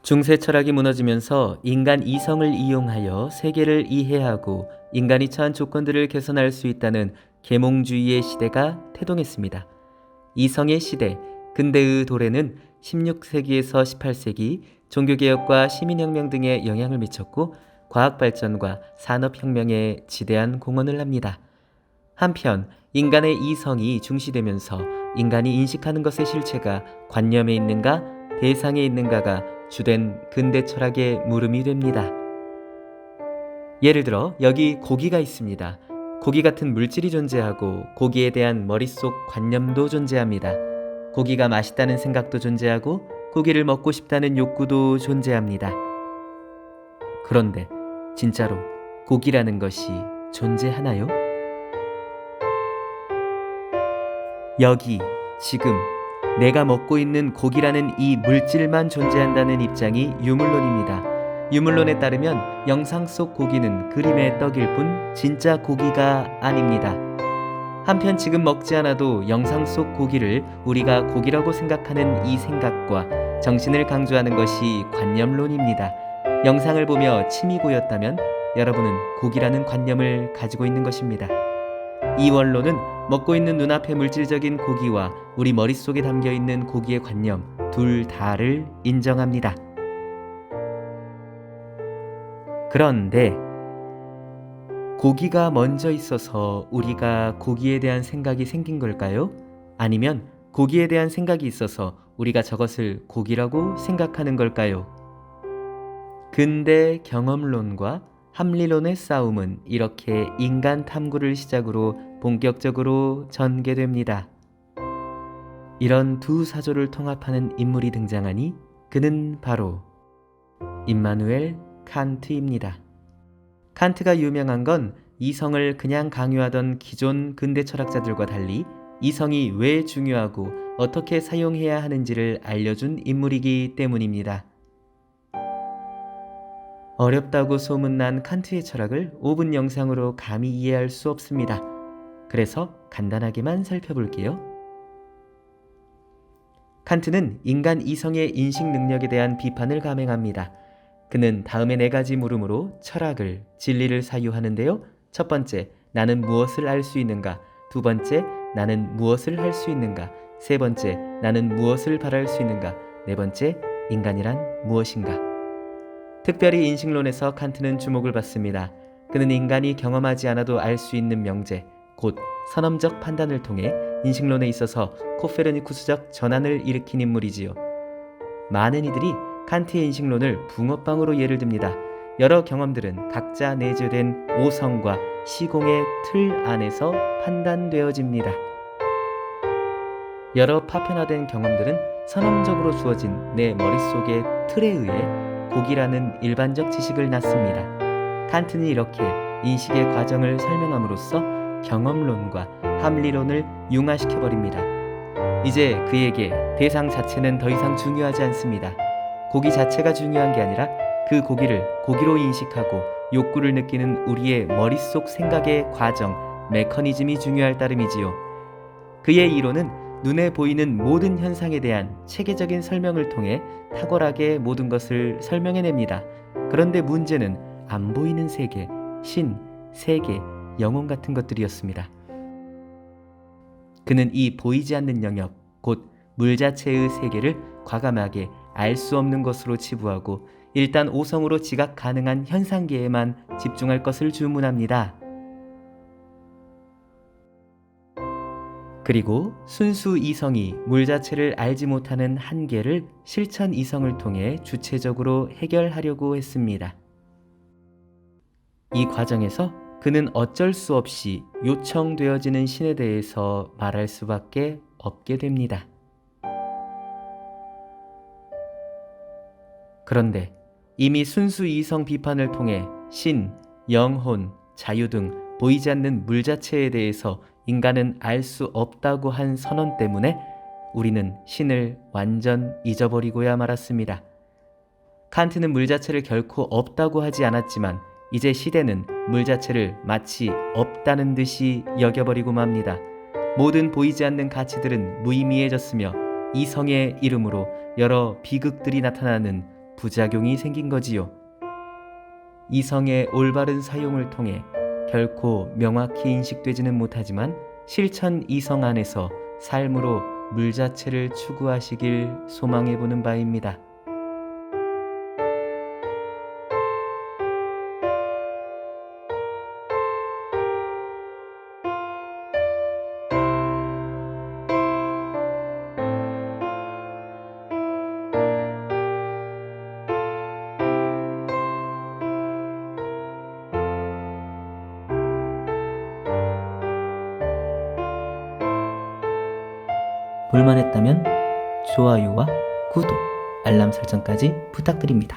중세 철학이 무너지면서 인간 이성을 이용하여 세계를 이해하고 인간이 처한 조건들을 개선할 수 있다는 계몽주의의 시대가 태동했습니다. 이성의 시대, 근대의 도래는 16세기에서 18세기 종교개혁과 시민혁명 등에 영향을 미쳤고 과학발전과 산업혁명에 지대한 공헌을 합니다. 한편 인간의 이성이 중시되면서 인간이 인식하는 것의 실체가 관념에 있는가 대상에 있는가가 주된 근대 철학의 물음이 됩니다. 예를 들어 여기 고기가 있습니다. 고기 같은 물질이 존재하고 고기에 대한 머릿속 관념도 존재합니다. 고기가 맛있다는 생각도 존재하고 고기를 먹고 싶다는 욕구도 존재합니다. 그런데 진짜로 고기라는 것이 존재하나요? 여기, 지금, 내가 먹고 있는 고기라는 이 물질만 존재한다는 입장이 유물론입니다. 유물론에 따르면 영상 속 고기는 그림의 떡일 뿐 진짜 고기가 아닙니다. 한편 지금 먹지 않아도 영상 속 고기를 우리가 고기라고 생각하는 이 생각과 정신을 강조하는 것이 관념론입니다. 영상을 보며 침이 고였다면 여러분은 고기라는 관념을 가지고 있는 것입니다. 이 원론은 먹고 있는 눈앞의 물질적인 고기와 우리 머릿속에 담겨있는 고기의 관념 둘 다를 인정합니다. 그런데 고기가 먼저 있어서 우리가 고기에 대한 생각이 생긴 걸까요? 아니면 고기에 대한 생각이 있어서 우리가 저것을 고기라고 생각하는 걸까요? 근대 경험론과 합리론의 싸움은 이렇게 인간 탐구를 시작으로 본격적으로 전개됩니다. 이런 두 사조를 통합하는 인물이 등장하니 그는 바로 임마누엘 칸트입니다. 칸트가 유명한 건 이성을 그냥 강요하던 기존 근대 철학자들과 달리 이성이 왜 중요하고 어떻게 사용해야 하는지를 알려준 인물이기 때문입니다. 어렵다고 소문난 칸트의 철학을 5분 영상으로 감히 이해할 수 없습니다. 그래서 간단하게만 살펴볼게요. 칸트는 인간 이성의 인식 능력에 대한 비판을 감행합니다. 그는 다음의 4가지 물음으로 철학을, 진리를 사유하는데요. 첫 번째, 나는 무엇을 알 수 있는가? 두 번째, 나는 무엇을 할 수 있는가? 세 번째, 나는 무엇을 바랄 수 있는가? 네 번째, 인간이란 무엇인가? 특별히 인식론에서 칸트는 주목을 받습니다. 그는 인간이 경험하지 않아도 알 수 있는 명제, 곧 선험적 판단을 통해 인식론에 있어서 코페르니쿠스적 전환을 일으킨 인물이지요. 많은 이들이 칸트의 인식론을 붕어빵으로 예를 듭니다. 여러 경험들은 각자 내재된 오성과 시공의 틀 안에서 판단되어집니다. 여러 파편화된 경험들은 선험적으로 주어진 내 머릿속의 틀에 의해 고기라는 일반적 지식을 낳습니다. 칸트는 이렇게 인식의 과정을 설명함으로써 경험론과 합리론을 융화시켜버립니다. 이제 그에게 대상 자체는 더 이상 중요하지 않습니다. 고기 자체가 중요한 게 아니라 그 고기를 고기로 인식하고 욕구를 느끼는 우리의 머릿속 생각의 과정, 메커니즘이 중요할 따름이지요. 그의 이론은 눈에 보이는 모든 현상에 대한 체계적인 설명을 통해 탁월하게 모든 것을 설명해냅니다. 그런데 문제는 안 보이는 세계, 신, 세계, 영혼 같은 것들이었습니다. 그는 이 보이지 않는 영역, 곧 물 자체의 세계를 과감하게 알 수 없는 것으로 치부하고 일단 오성으로 지각 가능한 현상계에만 집중할 것을 주문합니다. 그리고 순수 이성이 물 자체를 알지 못하는 한계를 실천 이성을 통해 주체적으로 해결하려고 했습니다. 이 과정에서 그는 어쩔 수 없이 요청되어지는 신에 대해서 말할 수밖에 없게 됩니다. 그런데 이미 순수 이성 비판을 통해 신, 영혼, 자유 등 보이지 않는 물 자체에 대해서 인간은 알 수 없다고 한 선언 때문에 우리는 신을 완전 잊어버리고야 말았습니다. 칸트는 물 자체를 결코 없다고 하지 않았지만 이제 시대는 물 자체를 마치 없다는 듯이 여겨버리고 맙니다. 모든 보이지 않는 가치들은 무의미해졌으며 이성의 이름으로 여러 비극들이 나타나는 부작용이 생긴 거지요. 이성의 올바른 사용을 통해 결코 명확히 인식되지는 못하지만 실천 이성 안에서 삶으로 물 자체를 추구하시길 소망해 보는 바입니다. 볼만했다면 좋아요와 구독, 알람 설정까지 부탁드립니다.